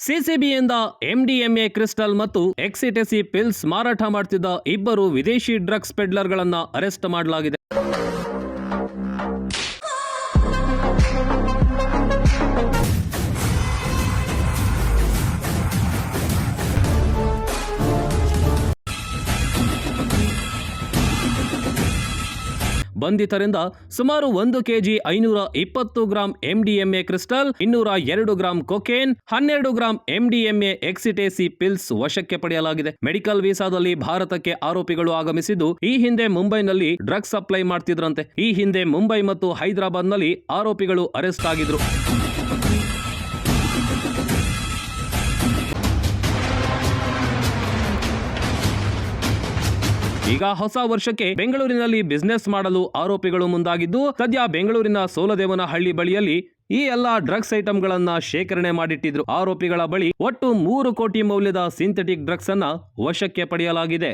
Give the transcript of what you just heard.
ಸಿಸಿಬಿಯಿಂದ MDMA crystal ಮತ್ತು ಎಕ್ಸಿಟಸಿ pills ಮಾರಾಟ ಮಾಡುತ್ತಿದ್ದ ಇಬ್ಬರು ವಿದೇಶಿ ಡ್ರಗ್ಸ್ ಪೆಡ್ಲರ್ಗಳನ್ನು ಅರೆಸ್ಟ್ ಮಾಡಲಾಗಿದೆ. ಬಂಧಿತರಿಂದ ಸುಮಾರು 1 KG 520 gram MDMA crystal, 202 gram cocaine, 12 gram MDMA ecstasy pills ವಶಕ್ಕೆ ಪಡೆಯಲಾಗಿದೆ. ಮೆಡಿಕಲ್ ವೀಸಾದಲ್ಲಿ ಭಾರತಕ್ಕೆ ಆರೋಪಿಗಳು ಆಗಮಿಸಿದ್ದು, ಈ ಹಿಂದೆ ಮುಂಬೈನಲ್ಲಿ ಡ್ರಗ್ಸ್ ಸಪ್ಲೈ ಮಾಡ್ತಿದ್ರಂತೆ. ಈ ಹಿಂದೆ ಮುಂಬೈ ಮತ್ತು ಹೈದರಾಬಾದ್ನಲ್ಲಿ ಆರೋಪಿಗಳು ಅರೆಸ್ಟ್ ಆಗಿದ್ರು. ಈಗ ಹೊಸ ವರ್ಷಕ್ಕೆ ಬೆಂಗಳೂರಿನಲ್ಲಿ ಬಿಸ್ನೆಸ್ ಮಾಡಲು ಆರೋಪಿಗಳು ಮುಂದಾಗಿದ್ದು, ಸದ್ಯ ಬೆಂಗಳೂರಿನ ಸೋಲದೇವನಹಳ್ಳಿ ಬಳಿಯಲ್ಲಿ ಈ ಎಲ್ಲಾ ಡ್ರಗ್ಸ್ ಐಟಂಗಳನ್ನ ಶೇಖರಣೆ ಮಾಡಿಟ್ಟಿದ್ರು. ಆರೋಪಿಗಳ ಬಳಿ ಒಟ್ಟು 3 ಕೋಟಿ ಮೌಲ್ಯದ ಸಿಂಥೆಟಿಕ್ ಡ್ರಗ್ಸ್ ಅನ್ನ ವಶಕ್ಕೆ ಪಡೆಯಲಾಗಿದೆ.